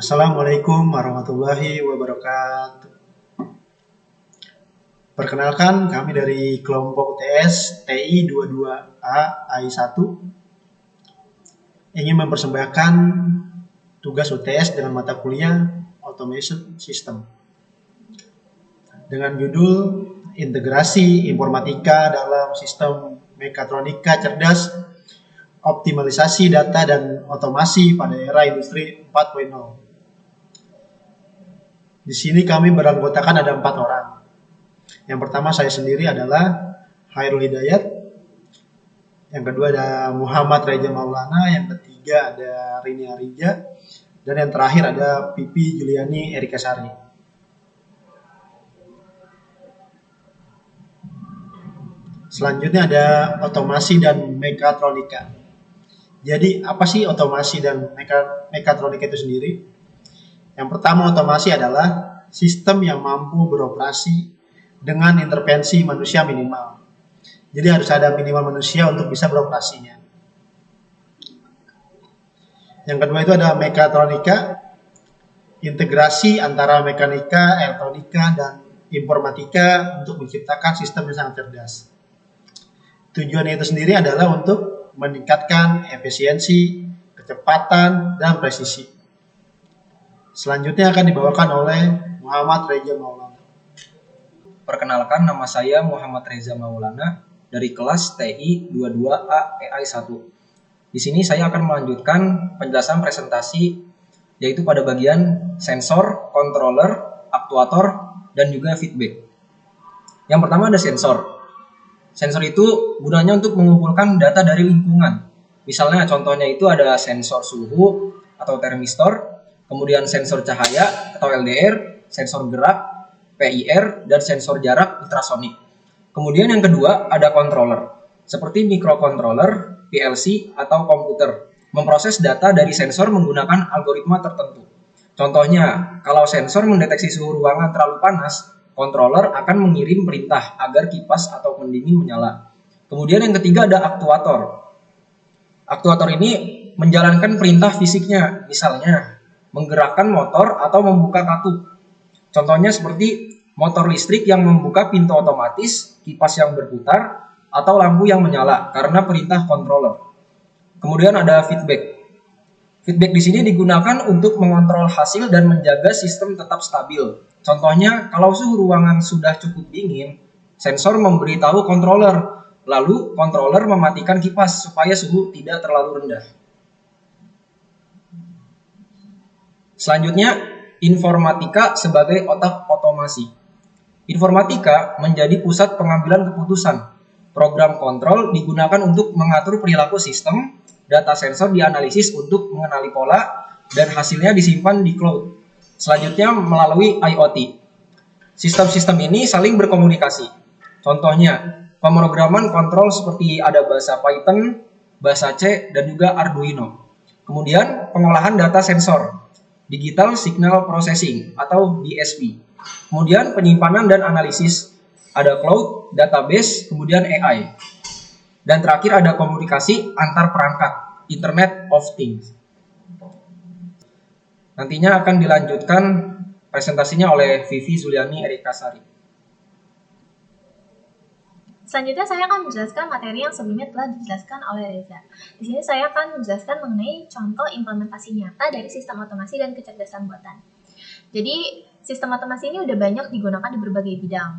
Assalamualaikum warahmatullahi wabarakatuh. Perkenalkan, kami dari kelompok UTS TI 22A AI1 ingin mempersembahkan tugas UTS dengan mata kuliah Automation System dengan judul Integrasi Informatika dalam Sistem Mekatronika Cerdas, Optimalisasi Data dan Otomasi pada Era Industri 4.0. Di sini kami beranggotakan ada 4 orang. Yang pertama saya sendiri adalah Hairul Hidayat, yang kedua ada Muhammad Reza Maulana, yang ketiga ada Rini Arija, dan yang terakhir ada Pipi Juliani Erika Sari. Selanjutnya ada otomasi dan mekatronika. Jadi apa sih otomasi dan mekatronika itu sendiri? Yang pertama, otomasi adalah sistem yang mampu beroperasi dengan intervensi manusia minimal. Jadi harus ada minimal manusia untuk bisa beroperasinya. Yang kedua itu ada mekatronika, integrasi antara mekanika, elektronika, dan informatika untuk menciptakan sistem yang sangat cerdas. Tujuannya itu sendiri adalah untuk meningkatkan efisiensi, kecepatan, dan presisi. Selanjutnya akan dibawakan oleh Muhammad Reza Maulana. Perkenalkan, nama saya Muhammad Reza Maulana dari kelas TI 22A AI1. Di sini saya akan melanjutkan penjelasan presentasi yaitu pada bagian sensor, controller, aktuator, dan juga feedback. Yang pertama ada sensor. Sensor itu gunanya untuk mengumpulkan data dari lingkungan. Misalnya contohnya itu ada sensor suhu atau termistor, kemudian sensor cahaya atau LDR, sensor gerak, PIR, dan sensor jarak ultrasonik. Kemudian yang kedua ada controller, seperti microcontroller, PLC, atau komputer, memproses data dari sensor menggunakan algoritma tertentu. Contohnya, kalau sensor mendeteksi suhu ruangan terlalu panas, controller akan mengirim perintah agar kipas atau pendingin menyala. Kemudian yang ketiga ada aktuator. Aktuator ini menjalankan perintah fisiknya, misalnya menggerakkan motor atau membuka katup. Contohnya seperti motor listrik yang membuka pintu otomatis, kipas yang berputar, atau lampu yang menyala karena perintah controller. Kemudian ada feedback. Feedback di sini digunakan untuk mengontrol hasil dan menjaga sistem tetap stabil. Contohnya, kalau suhu ruangan sudah cukup dingin, sensor memberitahu controller, lalu controller mematikan kipas supaya suhu tidak terlalu rendah. Selanjutnya, informatika sebagai otak otomasi. Informatika menjadi pusat pengambilan keputusan. Program kontrol digunakan untuk mengatur perilaku sistem, data sensor dianalisis untuk mengenali pola, dan hasilnya disimpan di cloud. Selanjutnya melalui IoT. Sistem-sistem ini saling berkomunikasi. Contohnya, pemrograman kontrol seperti ada bahasa Python, bahasa C, dan juga Arduino. Kemudian pengolahan data sensor, Digital Signal Processing atau DSP. Kemudian penyimpanan dan analisis, ada cloud, database, kemudian AI. Dan terakhir ada komunikasi antar perangkat, Internet of Things. Nantinya akan dilanjutkan presentasinya oleh Vivi Zuliani Erika Sari. Selanjutnya saya akan menjelaskan materi yang sebelumnya telah dijelaskan oleh Reza. Di sini saya akan menjelaskan mengenai contoh implementasi nyata dari sistem otomasi dan kecerdasan buatan. Jadi, sistem otomasi ini udah banyak digunakan di berbagai bidang.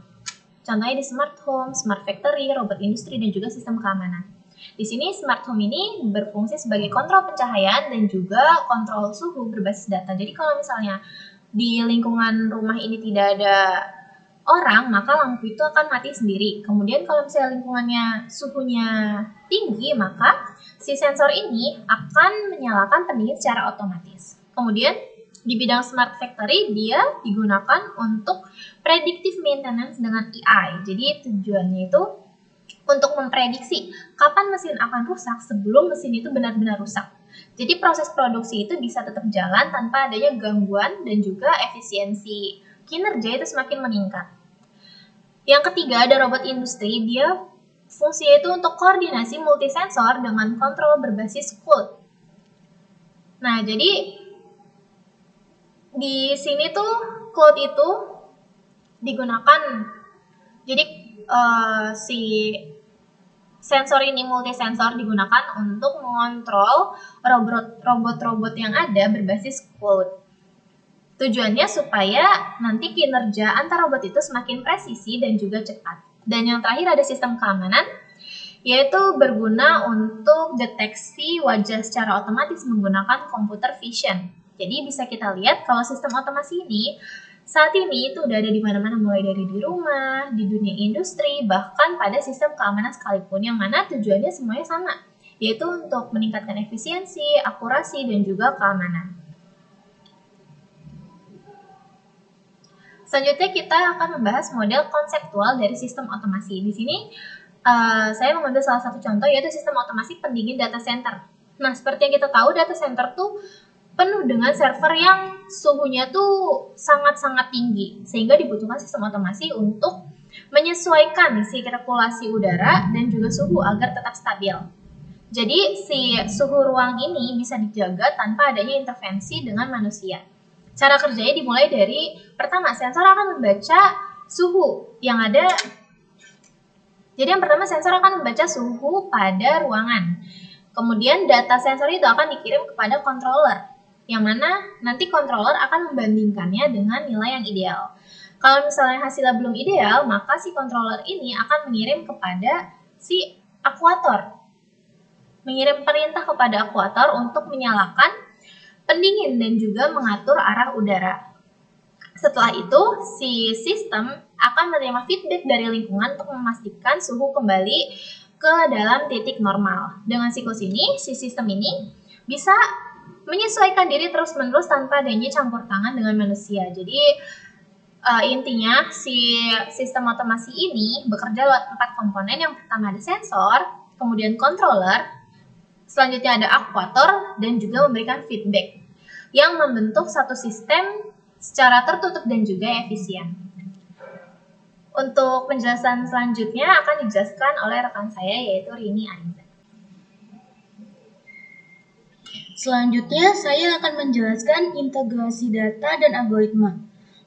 Contohnya di smart home, smart factory, robot industri, dan juga sistem keamanan. Di sini smart home ini berfungsi sebagai kontrol pencahayaan dan juga kontrol suhu berbasis data. Jadi kalau misalnya di lingkungan rumah ini tidak ada orang, maka lampu itu akan mati sendiri. Kemudian kalau misalnya lingkungannya suhunya tinggi, maka si sensor ini akan menyalakan pendingin secara otomatis. Kemudian di bidang smart factory, dia digunakan untuk predictive maintenance dengan AI. Jadi tujuannya itu untuk memprediksi kapan mesin akan rusak sebelum mesin itu benar-benar rusak. Jadi proses produksi itu bisa tetap jalan tanpa adanya gangguan dan juga efisiensi kinerja itu semakin meningkat. Yang ketiga ada robot industri, dia fungsinya itu untuk koordinasi multisensor dengan kontrol berbasis code. Nah, jadi di sini tuh cloud itu digunakan. Jadi si sensor ini multisensor digunakan untuk mengontrol robot-robot yang ada berbasis cloud. Tujuannya supaya nanti kinerja antar robot itu semakin presisi dan juga cepat. Dan yang terakhir ada sistem keamanan, yaitu berguna untuk deteksi wajah secara otomatis menggunakan computer vision. Jadi bisa kita lihat kalau sistem otomasi ini saat ini itu udah ada di mana-mana, mulai dari di rumah, di dunia industri, bahkan pada sistem keamanan sekalipun, yang mana tujuannya semuanya sama, yaitu untuk meningkatkan efisiensi, akurasi, dan juga keamanan. Selanjutnya kita akan membahas model konseptual dari sistem otomasi. Di sini saya mengambil salah satu contoh, yaitu sistem otomasi pendingin data center. Nah, seperti yang kita tahu, data center tuh penuh dengan server yang suhunya tuh sangat-sangat tinggi, sehingga dibutuhkan sistem otomasi untuk menyesuaikan sirkulasi udara dan juga suhu agar tetap stabil. Jadi si suhu ruang ini bisa dijaga tanpa adanya intervensi dengan manusia. Cara kerjanya dimulai dari, pertama, sensor akan membaca suhu yang ada. Jadi yang pertama, sensor akan membaca suhu pada ruangan. Kemudian data sensor itu akan dikirim kepada controller, yang mana nanti controller akan membandingkannya dengan nilai yang ideal. Kalau misalnya hasilnya belum ideal, maka si controller ini akan mengirim kepada si akuator. Mengirim perintah kepada akuator untuk menyalakan pendingin dan juga mengatur arah udara. Setelah itu, si sistem akan menerima feedback dari lingkungan untuk memastikan suhu kembali ke dalam titik normal. Dengan siklus ini, si sistem ini bisa menyesuaikan diri terus-menerus tanpa adanya campur tangan dengan manusia. Jadi intinya si sistem otomasi ini bekerja lewat 4 komponen. Yang pertama ada sensor, kemudian controller, selanjutnya ada akuator, dan juga memberikan feedback yang membentuk satu sistem secara tertutup dan juga efisien. Untuk penjelasan selanjutnya akan dijelaskan oleh rekan saya, yaitu Rini Aiza. Selanjutnya, saya akan menjelaskan integrasi data dan algoritma.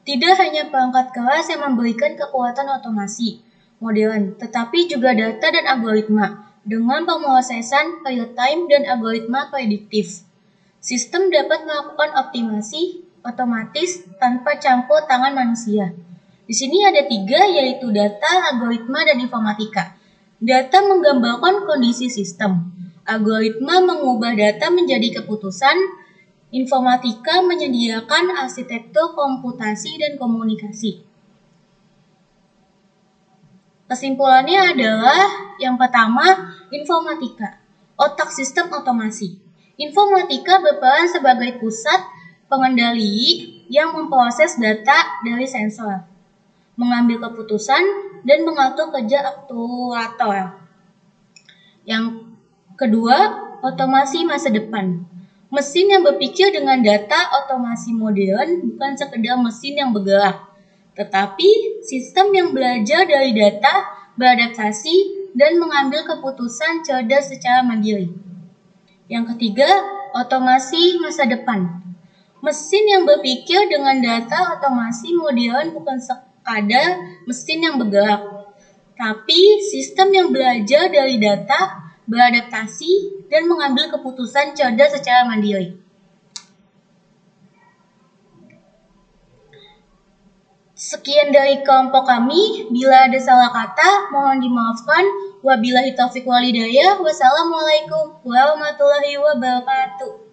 Tidak hanya perangkat keras yang memberikan kekuatan otomasi modern, tetapi juga data dan algoritma dengan pemrosesan real-time dan algoritma prediktif. Sistem dapat melakukan optimasi otomatis tanpa campur tangan manusia. Di sini ada 3, yaitu data, algoritma, dan informatika. Data menggambarkan kondisi sistem. Algoritma mengubah data menjadi keputusan. Informatika menyediakan arsitektur komputasi dan komunikasi. Kesimpulannya adalah yang pertama, informatika, otak sistem otomasi. Informatika berperan sebagai pusat pengendali yang memproses data dari sensor, mengambil keputusan, dan mengatur kerja aktuator. Yang kedua, otomasi masa depan. Mesin yang berpikir dengan data otomasi modern bukan sekedar mesin yang bergerak, tetapi sistem yang belajar dari data, beradaptasi, dan mengambil keputusan cerdas secara mandiri. Yang ketiga, otomasi masa depan. Mesin yang berpikir dengan data otomasi modern bukan sekadar mesin yang bergerak, tapi sistem yang belajar dari data, beradaptasi, dan mengambil keputusan cerdas secara mandiri. Sekian dari kelompok kami. Bila ada salah kata, mohon dimaafkan. Wabillahi taufiq wal hidayah. Wassalamualaikum warahmatullahi wabarakatuh.